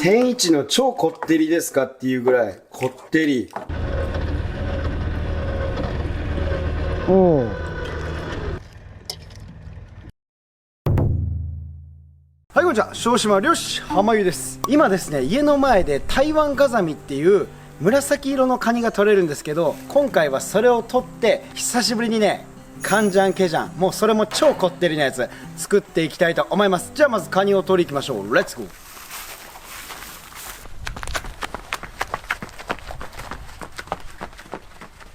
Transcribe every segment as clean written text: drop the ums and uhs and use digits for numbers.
天一の超こってりですかっていうぐらいこってり。おお。はい、こんにちは。小島漁師浜湯です。今ですね、家の前で台湾ガザミっていう紫色のカニが取れるんですけど、今回はそれを取って久しぶりにね、カンジャンケジャン、もうそれも超こってりなやつ作っていきたいと思います。じゃあまずカニを取り行きましょう。レッツゴー。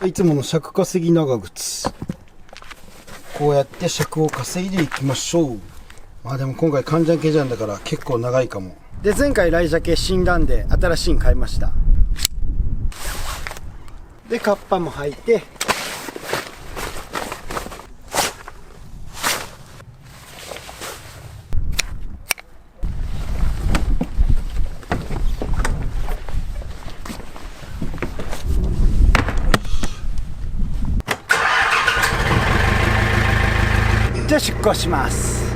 いつもの尺稼ぎ長靴、こうやって尺を稼いでいきましょう。まあでも今回カンジャンケジャンだから結構長いかも。で、前回ライジャケ死んだんで新しいの買いました。で、カッパも履いて、じゃあ出港します。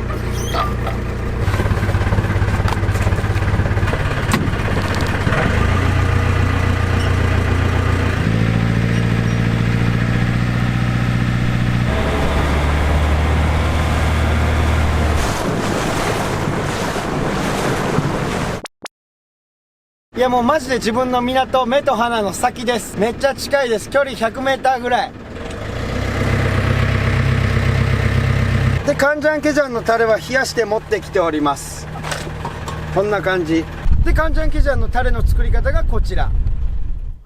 いやもうマジで自分の港、目と鼻の先です。めっちゃ近いです。距離100メーターぐらいで、カンジャンケジャンのタレは冷やして持ってきております。こんな感じで、カンジャンケジャンのタレの作り方がこちら。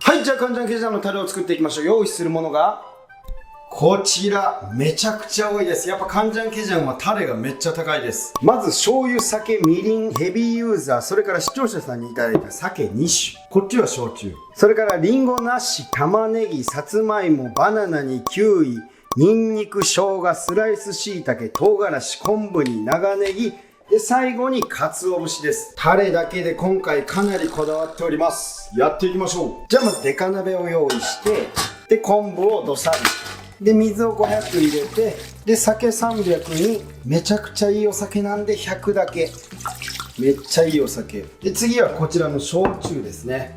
はい、じゃあカンジャンケジャンのタレを作っていきましょう。用意するものがこちら。めちゃくちゃ多いです。やっぱカンジャンケジャンはタレがめっちゃ高いです。まず醤油、酒、みりん、ヘビーユーザー、それから視聴者さんにいただいた酒2種、こっちは焼酎、それからリンゴ、ナッシ、玉ねぎ、さつまいも、バナナにキウイ、ニンニク、生姜、スライス椎茸、唐辛子、昆布に長ネギで、最後に鰹節です。タレだけで今回かなりこだわっております。やっていきましょう。じゃあまずデカ鍋を用意して、で昆布をどさりで、水を500入れて、で酒300に、めちゃくちゃいいお酒なんで100だけ、めっちゃいいお酒で、次はこちらの焼酎ですね。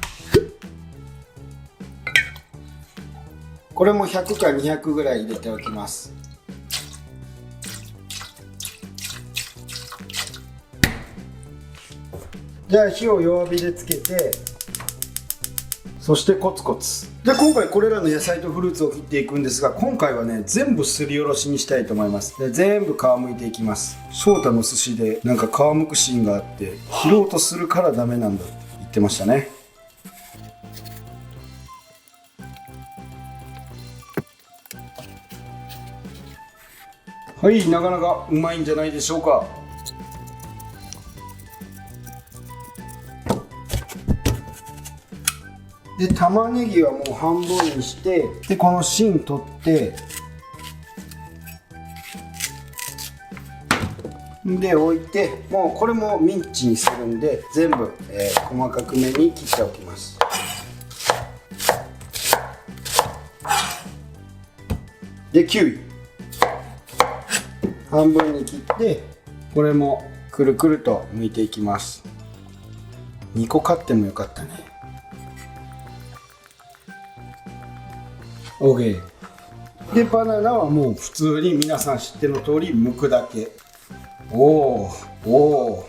これも100か200ぐらい入れておきます。じゃあ火を弱火でつけて、そしてコツコツで、今回これらの野菜とフルーツを切っていくんですが、今回はね、全部すりおろしにしたいと思います。で、全部皮むいていきます。翔太の寿司でなんか皮むくシーンがあって、切ろうとするからダメなんだって言ってましたね。はい、なかなかうまいんじゃないでしょうか。で、玉ねぎはもう半分にして、でこの芯取ってで置いて、もうこれもミンチにするんで全部、細かくめに切っておきます。でキウイ半分に切って、これもくるくると剥いていきます。2個買ってもよかったね。OK で、バナナはもう普通に皆さん知っての通り剥くだけ。おー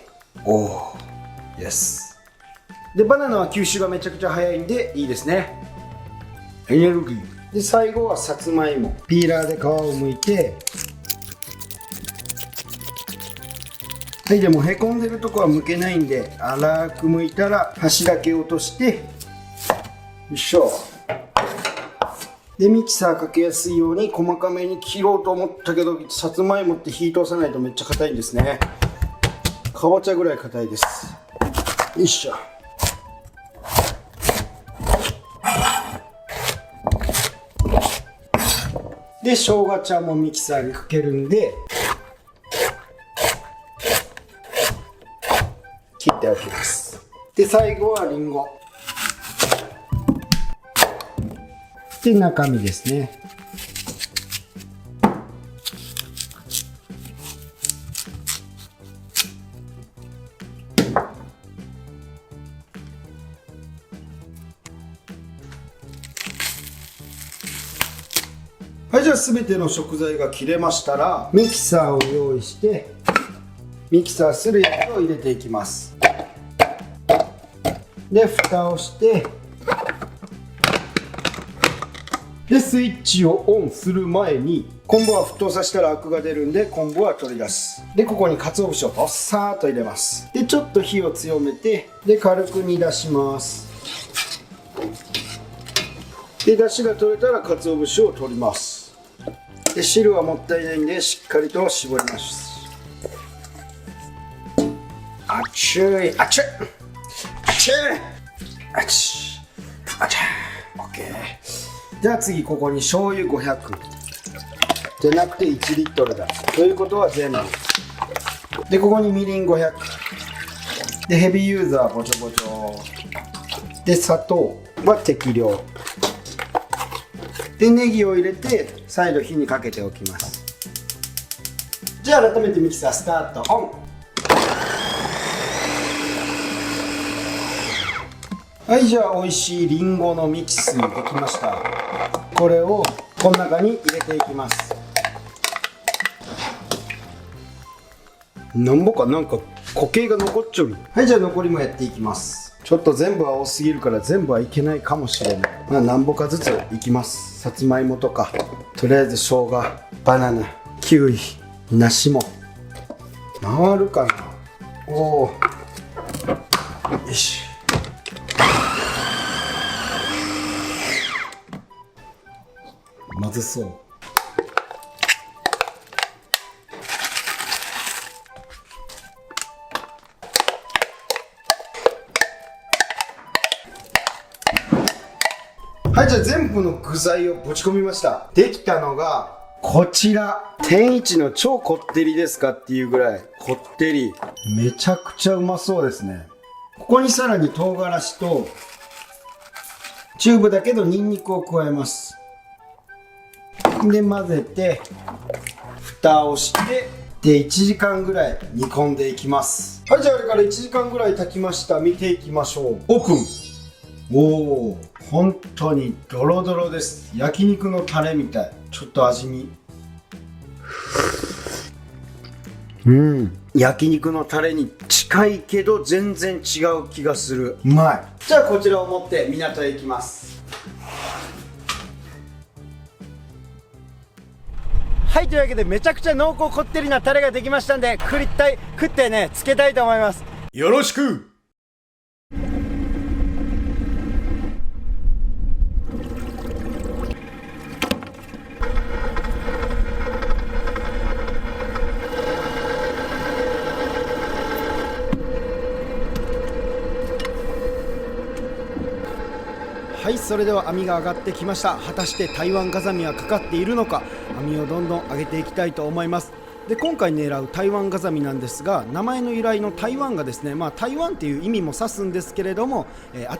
イエスで、バナナは吸収がめちゃくちゃ早いんでいいですね。エネルギーで、最後はさつまいも、ピーラーで皮を剥いて、はい、でもへこんでるとこは剥けないんで粗く剥いたら端だけ落として、よいしょ。で、ミキサーかけやすいように細かめに切ろうと思ったけど、さつまいもって火通さないとめっちゃ硬いんですね。かぼちゃぐらい硬いです。よいしょ。で、生姜茶もミキサーにかけるんで切っておきます。で、最後はリンゴで、中身ですね。はい、じゃあ全ての食材が切れましたらミキサーを用意してミキサーするやつを入れていきます。で蓋をしてでスイッチをオンする前に昆布は沸騰させたらアクが出るんで昆布は取り出す。でここに鰹節をどっさーっと入れます。でちょっと火を強めてで軽く煮出します。で出汁が取れたら鰹節を取ります。で汁はもったいないんでしっかりと絞ります。あっちゅいあっちゅいあっちゅいあっちゅいあっちゅいオッケー。じゃあ次ここに醤油500じゃなくて1リットルだということは全部でここにみりん500でヘビーユーザーぼちょぼちょで砂糖は適量でネギを入れて再度火にかけておきます。じゃあ改めてミキサースタートオン。はい、じゃあ美味しいりんごのミキスできました。これをこの中に入れていきます。なんぼかなんか固形が残っちゃう。はい、じゃあ残りもやっていきます。ちょっと全部は多すぎるから全部はいけないかもしれない。まあ何ぼかずついきます。さつまいもとかとりあえず生姜、バナナ、キウイ、梨も回るかな。おお、よし。まずそう。はい、じゃあ全部の具材をぶち込みました。できたのがこちら。天一の超こってりですかっていうぐらいこってり。めちゃくちゃうまそうですね。ここにさらに唐辛子とチューブだけどニンニクを加えます。で混ぜて蓋をしてで1時間ぐらい煮込んでいきます。はい、じゃああれから1時間ぐらい経ちました。見ていきましょう。オープン。おお、本当にドロドロです。焼肉のタレみたい。ちょっと味見。焼肉のタレに近いけど全然違う気がする。うまい。じゃあこちらを持って港へ行きます。はい、というわけでめちゃくちゃ濃厚こってりなタレができましたんで食ってねつけたいと思います。よろしく。はい、それでは網が上がってきました。果たして台湾ガザミはかかっているのか、網をどんどん上げていきたいと思います。で今回狙う台湾ガザミなんですが、名前の由来の台湾がですね、台湾っていう意味も指すんですけれども、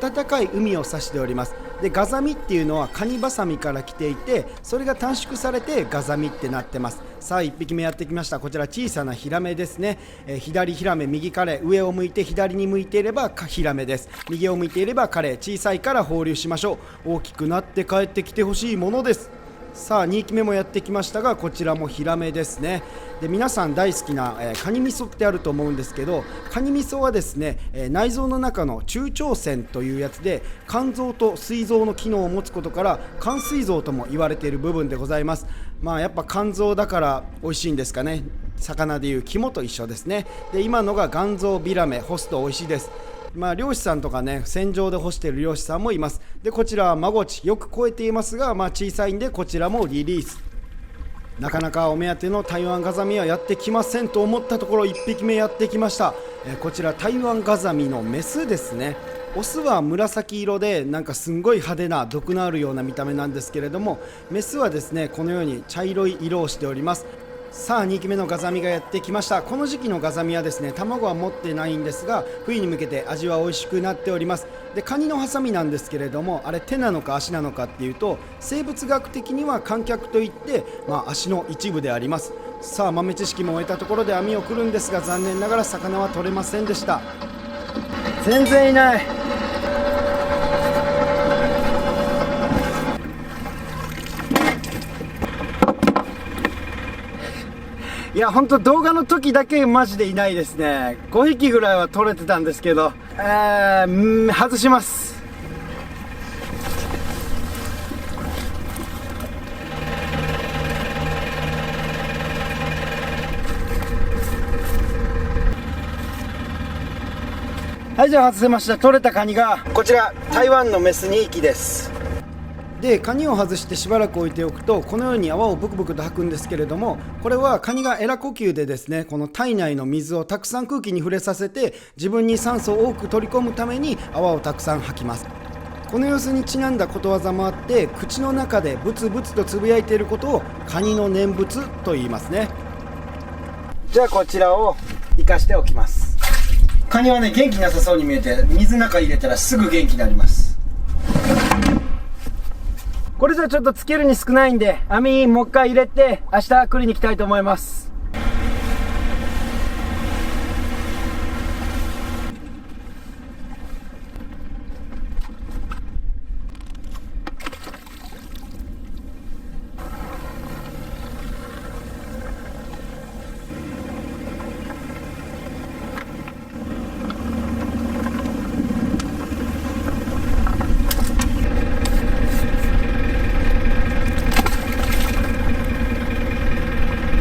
暖かい海を指しております。でガザミっていうのはカニバサミから来ていて、それが短縮されてガザミってなってます。さあ1匹目やってきました。こちら小さなヒラメですね。左ヒラメ右カレイ、上を向いて左に向いていればヒラメです。右を向いていればカレイ。小さいから放流しましょう。大きくなって帰ってきてほしいものです。さあ2匹目もやってきましたが、こちらもヒラメですね。で皆さん大好きな、カニ味噌ってあると思うんですけど、カニ味噌はですね、内臓の中の中腸腺というやつで肝臓と膵臓の機能を持つことから肝膵臓とも言われている部分でございます。やっぱ肝臓だから美味しいんですかね。魚でいう肝と一緒ですね。で今のが肝臓ビラメ、干すと美味しいです。漁師さんとかね、船上で干している漁師さんもいます。でこちらはマゴチ、よく超えていますが、小さいんでこちらもリリース。なかなかお目当ての台湾ガザミはやってきませんと思ったところ1匹目やってきました。こちら台湾ガザミのメスですね。オスは紫色でなんかすんごい派手な毒のあるような見た目なんですけれども、メスはですねこのように茶色い色をしております。さあ2期目のガザミがやってきました。この時期のガザミはですね卵は持ってないんですが、冬に向けて味は美味しくなっております。でカニのハサミなんですけれども、あれ手なのか足なのかっていうと、生物学的には観客といって、足の一部であります。さあ豆知識も終えたところで網をくるんですが、残念ながら魚は取れませんでした。全然いない。いやほんと動画の時だけマジでいないですね。5匹ぐらいは取れてたんですけど、外します。はい、じゃあ外せました。取れたカニがこちら、台湾のメス2匹です。でカニを外してしばらく置いておくとこのように泡をブクブクと吐くんですけれども、これはカニがエラ呼吸でですね、この体内の水をたくさん空気に触れさせて自分に酸素を多く取り込むために泡をたくさん吐きます。この様子にちなんだことわざもあって、口の中でブツブツとつぶやいていることをカニの念仏と言いますね。じゃあこちらを生かしておきます。カニはね元気なさそうに見えて、水の中入れたらすぐ元気になります。これじゃちょっとつけるに少ないんで、網もう一回入れて明日繰りに行きたいと思います。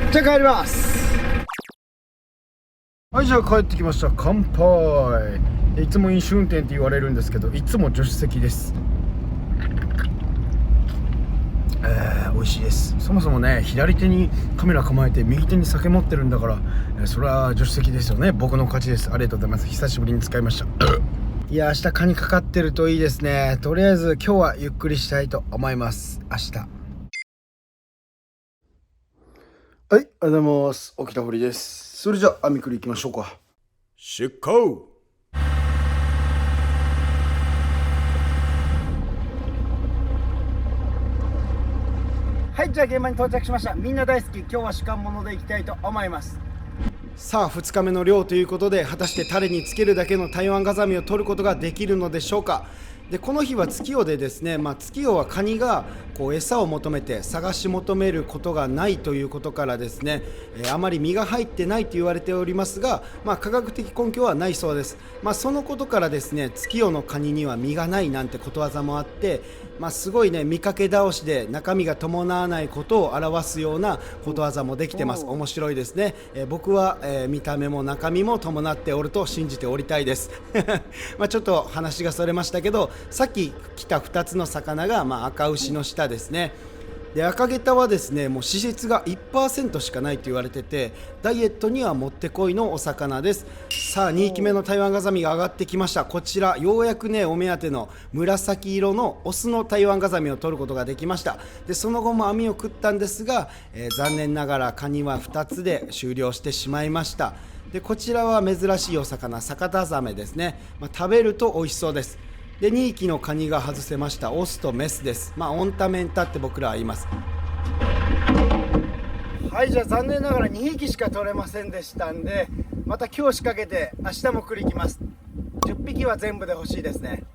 じゃあ帰ります。はい、じゃあ帰ってきました。乾杯。いつも飲酒運転って言われるんですけど、いつも助手席です。美味しいです。そもそもね、左手にカメラ構えて右手に酒持ってるんだから、それは助手席ですよね。僕の勝ちです。ありがとうございます。久しぶりに使いました。いや、明日カニかかってるといいですね。とりあえず今日はゆっくりしたいと思います。明日。はい、おはようございます。沖田堀です。それじゃあ網繰り行きましょうか。出航。はい、じゃあ現場に到着しました。みんな大好き、今日は主観物で行きたいと思います。さあ2日目の漁ということで、果たしてタレにつけるだけの台湾ガザミを取ることができるのでしょうか。でこの日は月夜でですね、月夜はカニがこう餌を求めて探し求めることがないということからですね、あまり身が入ってないと言われておりますが、科学的根拠はないそうです。そのことからですね、月夜のカニには身がないなんてことわざもあって、すごいね、見かけ倒しで中身が伴わないことを表すようなことわざもできてます。面白いですね。僕は、見た目も中身も伴っておると信じておりたいですちょっと話がそれましたけど、さっき来た2つの魚が、赤牛の下ですね。で赤ゲタはですね、もう脂質が 1% しかないと言われてて、ダイエットにはもってこいのお魚です。さあ2匹目の台湾ガザミが上がってきました。こちらようやくね、お目当ての紫色のオスの台湾ガザミを取ることができました。でその後も網を食ったんですが、残念ながらカニは2つで終了してしまいました。でこちらは珍しいお魚、逆田ザメですね。食べると美味しそうです。で2匹のカニが外せました。オスとメスです。オンタメンタって僕らは言います。はい、じゃあ残念ながら2匹しか取れませんでしたんで、また今日仕掛けて明日も繰り行きます。10匹は全部で欲しいですね。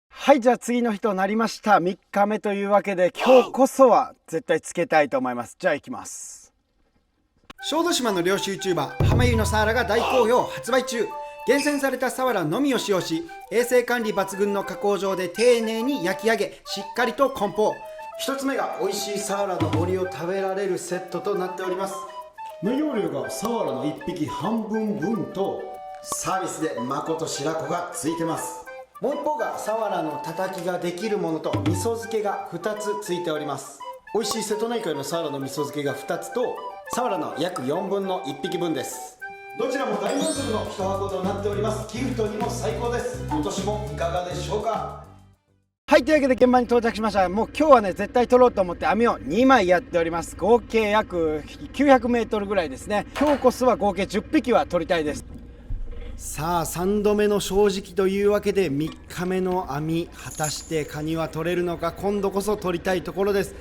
はい、じゃあ次の日となりました。3日目というわけで、今日こそは絶対つけたいと思います。じゃあ行きます。小豆島の漁師 YouTuber 浜湯のサワラが大好評発売中。厳選されたサワラのみを使用し、衛生管理抜群の加工場で丁寧に焼き上げ、しっかりと梱包。一つ目が美味しいサワラの森を食べられるセットとなっております。内容量がサワラの1匹半分分と、サービスでまこと白子がついてます。もう一方がサワラのたたきができるものと味噌漬けが2つついております。美味しい瀬戸内海のサワラの味噌漬けが2つと、サワラの約4分の1匹分です。どちらも大満足の1箱となっております。ギフトにも最高です。今年もいかがでしょうか。はい、というわけで現場に到着しました。もう今日はね、絶対取ろうと思って網を2枚やっております。合計約900メートルぐらいですね。今日こそは合計10匹は取りたいです。さあ3度目の正直というわけで、3日目の網、果たしてカニは取れるのか。今度こそ取りたいところです。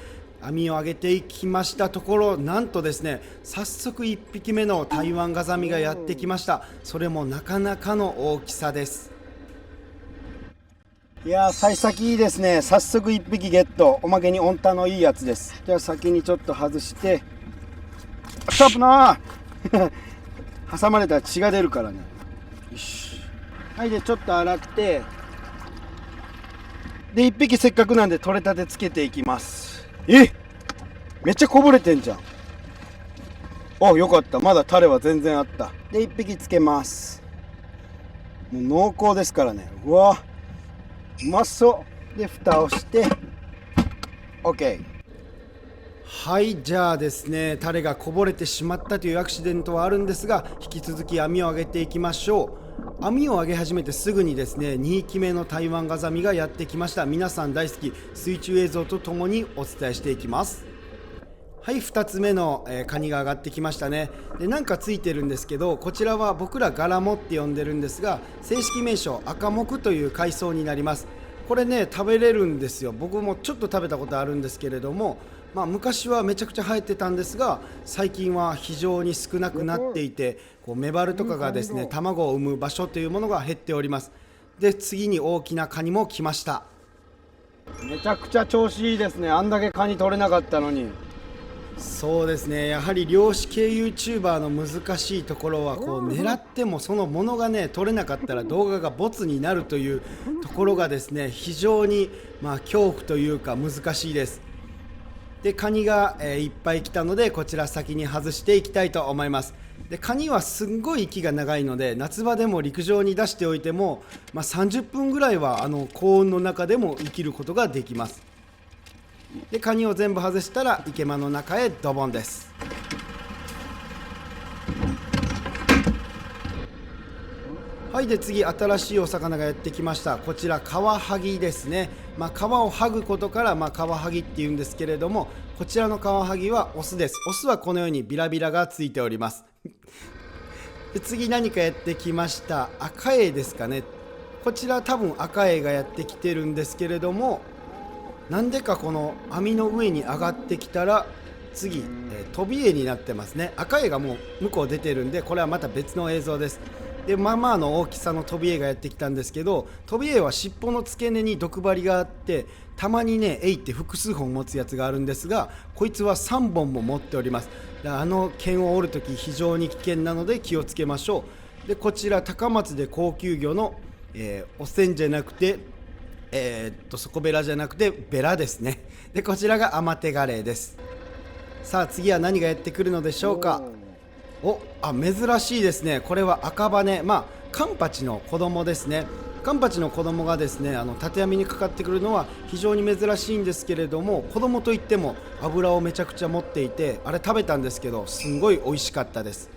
網を上げていきましたところ、なんとですね、早速1匹目の台湾ガザミがやってきました。それもなかなかの大きさです。いやー、幸先いいですね。早速1匹ゲット。おまけに温タのいいやつです。じゃあ先にちょっと外して、よ臭くな挟まれたら血が出るからね。よし。はい、でちょっと洗って、で1匹せっかくなんで取れたてつけていきます。めっちゃこぼれてんじゃん。お、よかった。まだタレは全然あった。で1匹つけます。もう濃厚ですからね。うわ、うまそう。で蓋をして OK。 はい、じゃあですね、タレがこぼれてしまったというアクシデントはあるんですが、引き続き網を上げていきましょう。網を上げ始めてすぐにですね、2匹目の台湾ガザミがやってきました。皆さん大好き水中映像とともにお伝えしていきます。はい、2つ目の、カニが上がってきましたね。でなんかついてるんですけど、こちらは僕らガラモって呼んでるんですが、正式名称赤目という海藻になります。これね、食べれるんですよ。僕もちょっと食べたことあるんですけれども、昔はめちゃくちゃ生えてたんですが、最近は非常に少なくなっていて、こうメバルとかがですね、卵を産む場所というものが減っております。で次に大きなカニも来ました。めちゃくちゃ調子いいですね。あんだけカニ取れなかったのに。そうですね、やはり漁師系 YouTuber の難しいところは、こう狙ってもそのものがね取れなかったら動画がボツになるというところがですね、非常に恐怖というか難しいです。でカニが、いっぱい来たので、こちら先に外していきたいと思います。でカニはすんごい息が長いので、夏場でも陸上に出しておいても、30分ぐらいは高温の中でも生きることができます。でカニを全部外したら池間の中へドボンです。はい、で次新しいお魚がやってきました。こちらカワハギですね。皮を剥ぐことからカワハギっていうんですけれども、こちらのカワハギはオスです。オスはこのようにビラビラがついておりますで次何かやってきました。アカエイですかね。こちら多分アカエイがやってきてるんですけれども、なんでかこの網の上に上がってきたら次、トビエイになってますね。赤エイがもう向こう出てるんで、これはまた別の映像です。での大きさのトビエイがやってきたんですけど、トビエイは尻尾の付け根に毒針があって、たまにねエイって複数本持つやつがあるんですが、こいつは3本も持っております。剣を折るとき非常に危険なので気をつけましょう。でこちら高松で高級魚の、おせんじゃなくて底ベラじゃなくてベラですね。でこちらがアマテガレイです。さあ次は何がやってくるのでしょうか。珍しいですね。これは赤羽、カンパチの子供ですね。カンパチの子供がですね、縦網にかかってくるのは非常に珍しいんですけれども、子供といっても脂をめちゃくちゃ持っていて、あれ食べたんですけどすんごい美味しかったです。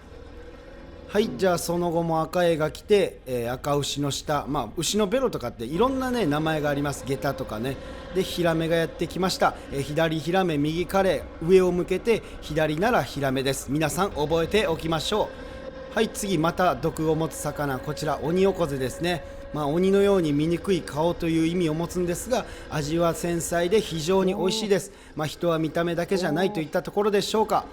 はい、じゃあその後も赤エイが来て、赤牛の下、牛のベロとかっていろんなね名前があります。ゲタとかね。でヒラメがやってきました。左ヒラメ右カレイ、上を向けて左ならヒラメです。皆さん覚えておきましょう。はい、次また毒を持つ魚、こちらオニオコゼですね。鬼のように醜い顔という意味を持つんですが、味は繊細で非常に美味しいです。人は見た目だけじゃないといったところでしょうか。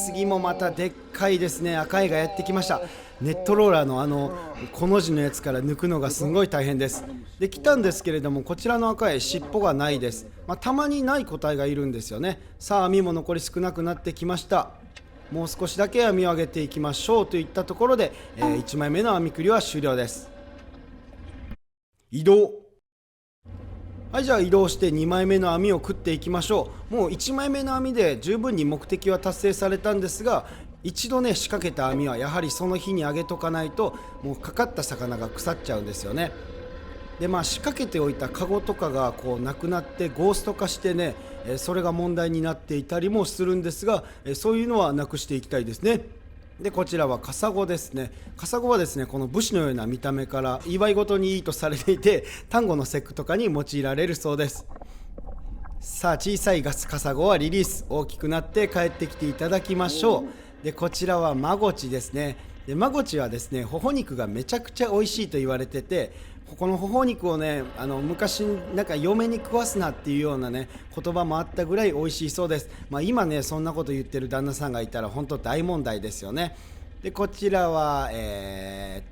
次もまたでっかいですね、赤エイがやってきました。ネットローラーのこの字のやつから抜くのがすごい大変です。で来たんですけれども、こちらの赤エイ尻尾がないです。たまにない個体がいるんですよね。さあ網も残り少なくなってきました。もう少しだけ網を上げていきましょうといったところで、1枚目の網くりは終了です。移動。はい、じゃあ移動して2枚目の網を食っていきましょう。もう1枚目の網で十分に目的は達成されたんですが、一度ね仕掛けた網はやはりその日に上げとかないと、もうかかった魚が腐っちゃうんですよね。で仕掛けておいたカゴとかがこうなくなってゴースト化してね、それが問題になっていたりもするんですが、そういうのはなくしていきたいですね。でこちらはカサゴですね。カサゴはですね、この武士のような見た目から祝い事にいいとされていて、端午の節句とかに用いられるそうです。さあ小さいカサゴはリリース、大きくなって帰ってきていただきましょう。でこちらはマゴチですね。でマゴチはですね、頬肉がめちゃくちゃ美味しいと言われてて、この頬肉をね昔なんか嫁に食わすなっていうようなね言葉もあったぐらい美味しいそうです。今ねそんなこと言ってる旦那さんがいたら本当大問題ですよね。でこちらはエ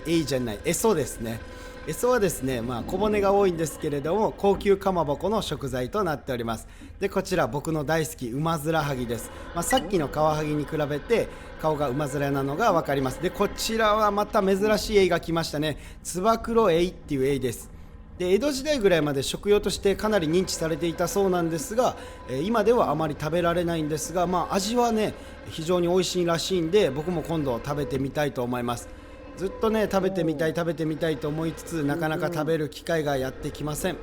イじゃないエソですね。エソはですね、小骨が多いんですけれども高級かまぼこの食材となっております。でこちら僕の大好きウマヅラハギです。さっきのカワハギに比べて顔がウマヅラなのが分かります。でこちらはまた珍しいエイが来ましたね。つば九郎エイっていうエイです。で江戸時代ぐらいまで食用としてかなり認知されていたそうなんですが、今ではあまり食べられないんですが、味はね非常に美味しいらしいんで、僕も今度食べてみたいと思います。ずっとね食べてみたいと思いつつなかなか食べる機会がやってきません。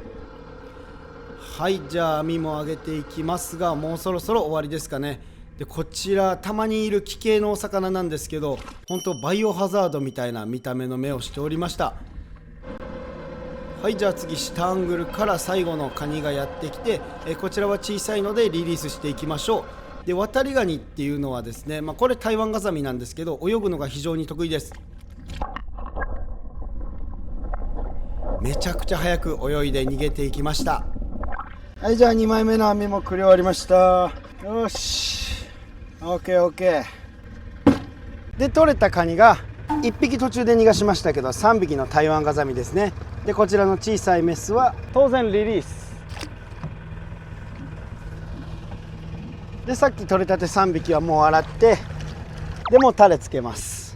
はい、じゃあ網も上げていきますが、もうそろそろ終わりですかね。でこちらたまにいる奇形のお魚なんですけど、本当バイオハザードみたいな見た目の目をしておりました。はい、じゃあ次下アングルから最後のカニがやってきて、こちらは小さいのでリリースしていきましょう。で渡りガニっていうのはですね、これ台湾ガザミなんですけど泳ぐのが非常に得意です。めちゃくちゃ早く泳いで逃げていきました。はい、じゃあ2枚目の網もくり終わりました。よし OKOK で取れたカニが1匹途中で逃がしましたけど3匹の台湾ガザミですね。でこちらの小さいメスは当然リリースで、さっき取れたて3匹はもう洗ってでもうタレつけます。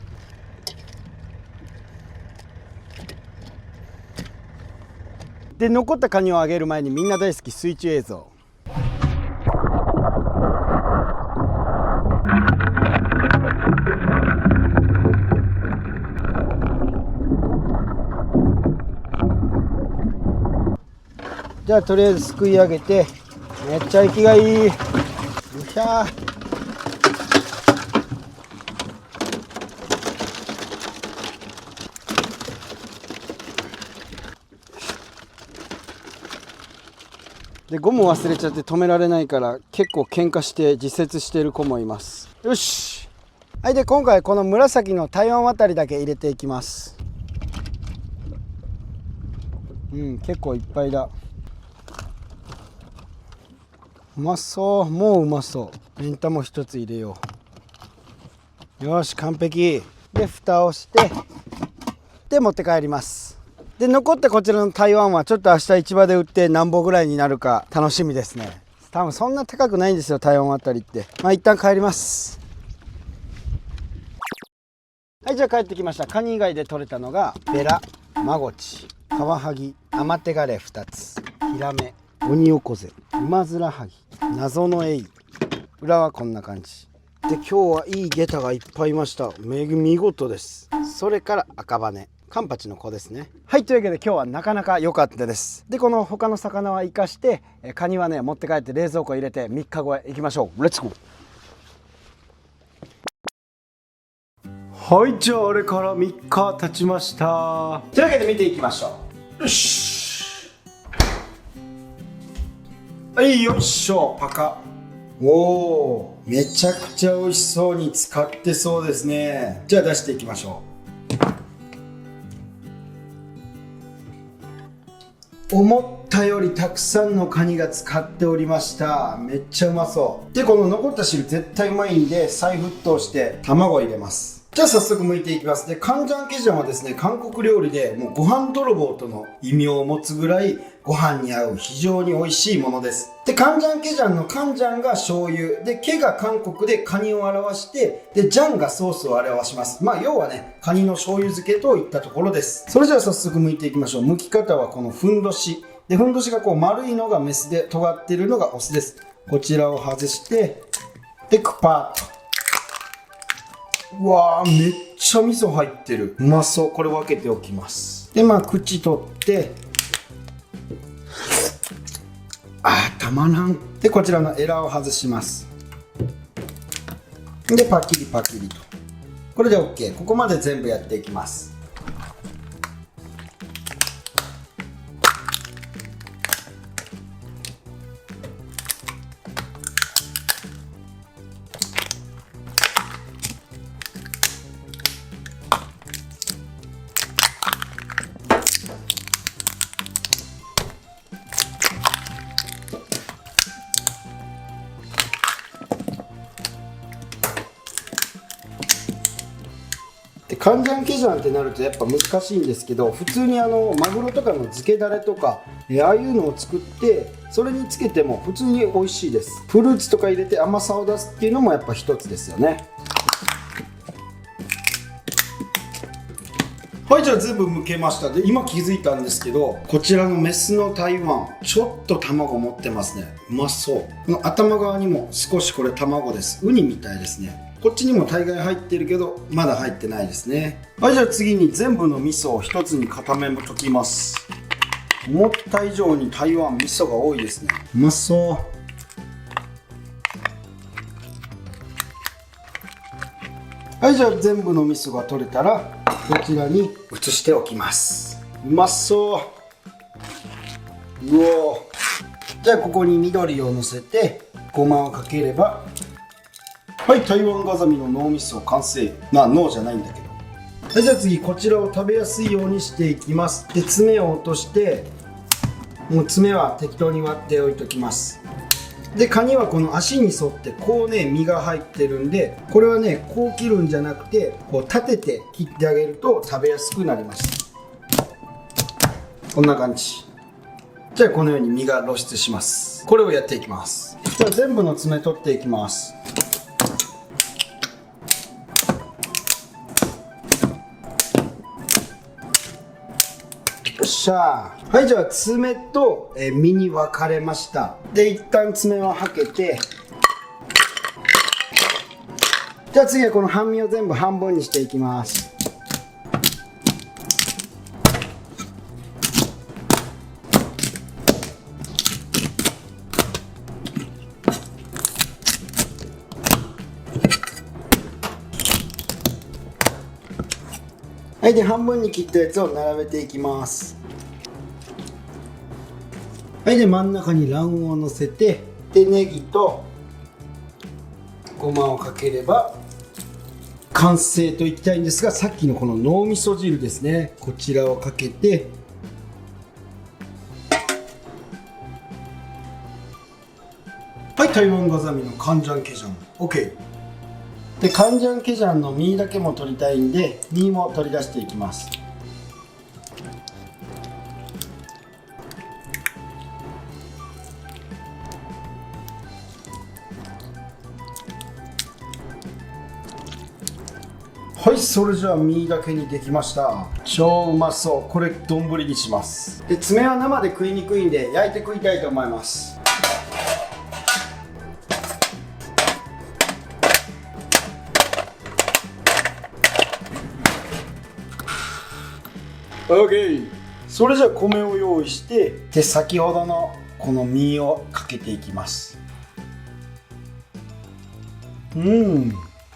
で残ったカニをあげる前にみんな大好き水中映像。じゃあとりあえずすくい上げて、めっちゃ息がいい。よっしゃー。でゴム忘れちゃって止められないから結構喧嘩して自節している子もいます。よし。はい、で今回この紫の台湾渡りだけ入れていきます。結構いっぱいだ。うまそう、もううまそう。メンタも一つ入れよう。よし完璧で蓋をしてで持って帰ります。で残ったこちらの台湾はちょっと明日市場で売って何本ぐらいになるか楽しみですね。多分そんな高くないんですよ台湾渡りって。一旦帰ります。はい、じゃあ帰ってきました。カニ以外で取れたのがベラ、マゴチ、カワハギ、アマテガレ2つ、ヒラメ、オニオコゼ、ウマヅラハギ、謎のエイ、裏はこんな感じで、今日はいいゲタがいっぱいいました。見事です。それから赤羽、カンパチの子ですね。はい、というわけで今日はなかなか良かったです。でこの他の魚は生かしてカニはね持って帰って冷蔵庫入れて3日後へ行きましょう。レッツゴー。はい、じゃああれから3日経ちました。というわけで見ていきましょう。よし、はい、よいしょ、パカ。おお、めちゃくちゃ美味しそうに使ってそうですね。じゃあ出していきましょう。思ったよりたくさんのカニが使っておりました。めっちゃうまそう。でこの残った汁絶対うまいんで再沸騰して卵を入れます。じゃあ早速剥いていきます。でカンジャンケジャンはですね韓国料理でもうご飯泥棒との異名を持つぐらいご飯に合う非常に美味しいものです。でカンジャンケジャンのカンジャンが醤油で、ケが韓国でカニを表して、でジャンがソースを表します。要はねカニの醤油漬けといったところです。それじゃあ早速剥いていきましょう。剥き方はこのふんどしで、ふんどしがこう丸いのがメスで尖っているのがオスです。こちらを外してでクパーッと。うわー、めっちゃ味噌入ってる。うまそう。これ分けておきます。で口取ってたまらん。でこちらのエラを外します。でパキリパキリと。これで OK。 ここまで全部やっていきます。でカンジャンケジャンってなるとやっぱ難しいんですけど、普通にマグロとかの漬けだれとかああいうのを作ってそれにつけても普通に美味しいです。フルーツとか入れて甘さを出すっていうのもやっぱ一つですよね。はい、じゃあ全部剥けました。で今気づいたんですけど、こちらのメスの台湾ちょっと卵持ってますね。うまそう。この頭側にも少しこれ卵です。ウニみたいですね。こっちにも大概入ってるけどまだ入ってないですね。はい、じゃあ次に全部の味噌を一つに固め溶きます。思った以上に台湾味噌が多いですね。うまそう。はい、じゃあ全部の味噌が取れたらこちらに移しておきます。うまそう。うおー。じゃあここに緑をのせてごまをかければ、はい、台湾ガザミの脳みそ完成。まあ脳じゃないんだけど。はい、じゃあ次こちらを食べやすいようにしていきます。で爪を落として、もう爪は適当に割っておいときます。でカニはこの足に沿ってこうね身が入ってるんで、これはねこう切るんじゃなくてこう立てて切ってあげると食べやすくなります。こんな感じ。じゃあこのように身が露出します。これをやっていきます。じゃあ全部の爪取っていきます。よっしゃー。はい、じゃあ爪と身に分かれました。で一旦爪ははけて、じゃあ次はこの半身を全部半分にしていきます。はい、で半分に切ったやつを並べていきます。はい、で真ん中に卵黄をのせて、でネギとごまをかければ完成といきたいんですが、さっきのこの脳みそ汁ですね、こちらをかけて、はい、台湾ガザミのカンジャンケジャン OK。でカンジャンケジャンの身だけも取りたいんで、身も取り出していきます。はい、それじゃあ身だけにできました。超うまそう。これ丼にします。で爪は生で食いにくいんで焼いて食いたいと思います。OK。それじゃあ米を用意して、で先ほどのこの身をかけていきます。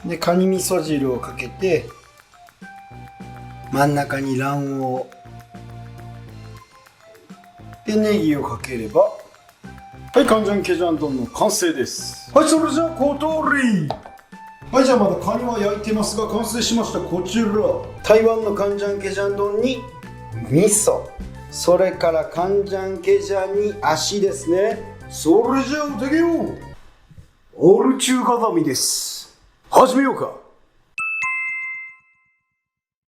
でカニ味噌汁をかけて、真ん中に卵黄でネギをかければ、はい、カンジャンケジャン丼の完成です。はい、それじゃあ小通り。はい、じゃあまだカニは焼いてますが完成しました。こちら台湾のカンジャンケジャン丼に味噌、それからカンジャンケジャンに足ですね。それじゃあいただけよう。オルチューガザミです。始めようか。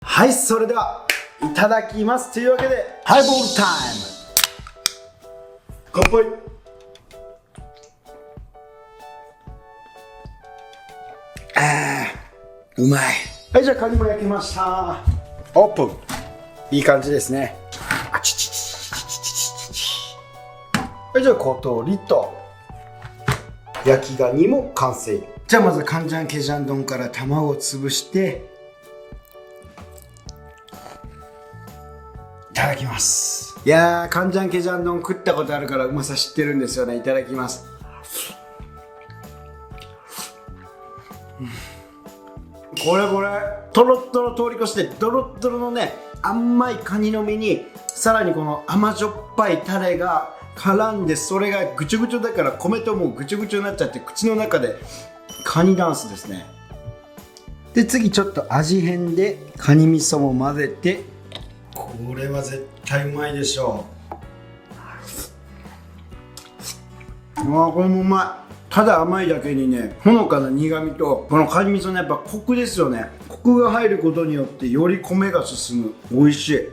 はい、それではいただきます。というわけでハイボールタイム。乾杯。うまい。はい、じゃあカニも焼きました。オープン。いい感じですね。あちちちちちちちち。はい、じゃあ小通りと焼きガニも完成。じゃあまずカンジャンケジャン丼から卵を潰していただきます。いやー、カンジャンケジャン丼食ったことあるからうまさ知ってるんですよね。いただきます。これとろっとろ通り越してドロッドロのね甘いカニの身にさらにこの甘じょっぱいタレが絡んで、それがぐちょぐちょだから米ともうぐちょぐちょになっちゃって口の中でカニダンスですね。で次ちょっと味変でカニ味噌も混ぜて、これは絶対うまいでしょう。これもうまい。ただ甘いだけにね、ほのかな苦味とこのカニ味噌のやっぱコクですよね。こクが入ることによってより米が進む。美味しい。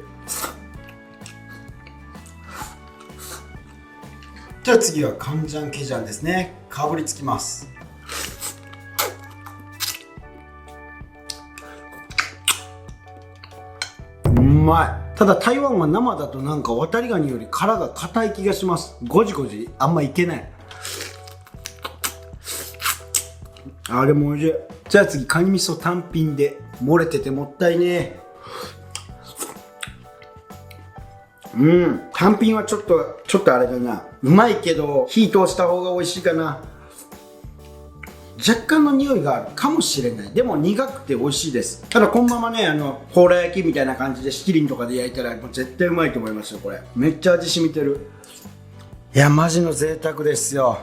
じゃあ次はカンジャンケジャンですね。かぶりつきます。うまい。ただ台湾は生だとなんかワタリガニより殻が硬い気がします。ゴジゴジあんまいけない。あれも美味しい。じゃあ次カニ味噌単品で。漏れててもったいねえ。単品はちょっとあれだな。うまいけど火通した方が美味しいかな。若干の匂いがあるかもしれない。でも苦くて美味しいです。ただこのままね、ほうら焼きみたいな感じで七輪とかで焼いたらもう絶対うまいと思いますよ。これめっちゃ味染みてる。いやマジの贅沢ですよ。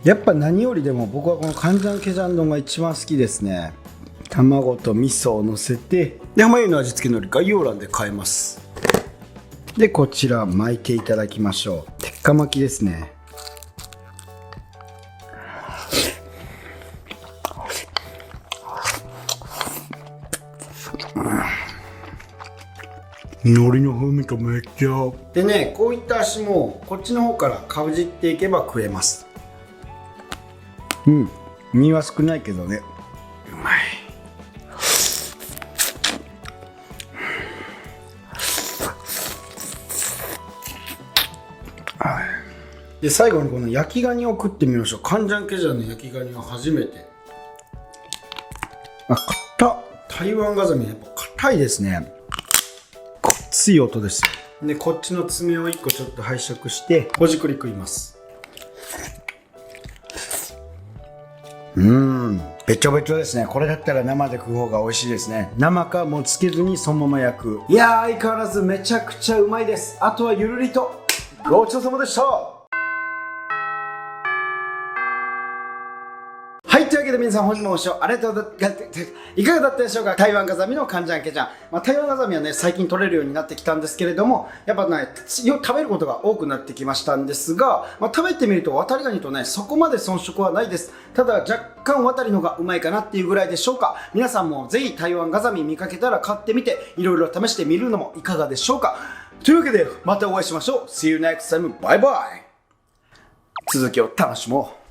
やっぱ何よりでも僕はこのカンジャンケジャン丼が一番好きですね。卵と味噌をのせて、で眉の味付けのり概要欄で買えます。でこちら巻いていただきましょう。鉄火巻きですね。海苔の風味とめっちゃ合う。でね、こういった足もこっちの方からかじっていけば食えます。身は少ないけどね、うまい。で最後にこの焼きガニを食ってみましょう。カンジャンケジャンの焼きガニは初めて。あ、硬っ。台湾ガザミやっぱ硬いですね。ごっつい音ですよ。でこっちの爪を1個ちょっと拝借してほじくり食います。べちょべちょですね。これだったら生で食う方が美味しいですね。生かもうつけずにそのまま焼く。いやー相変わらずめちゃくちゃうまいです。あとはゆるりと。ごちそうさまでした。はい、というわけで皆さん本日もご視聴ありがとうございます。いかがだったでしょうか。台湾ガザミのカンジャンケジャン。台湾ガザミはね最近取れるようになってきたんですけれども、やっぱね食べることが多くなってきましたんですが、食べてみるとワタリガニとねそこまで遜色はないです。ただ若干ワタリのがうまいかなっていうぐらいでしょうか。皆さんもぜひ台湾ガザミ見かけたら買ってみていろいろ試してみるのもいかがでしょうか。というわけでまたお会いしましょう。See you next time. バイバイ。続きを楽しもう。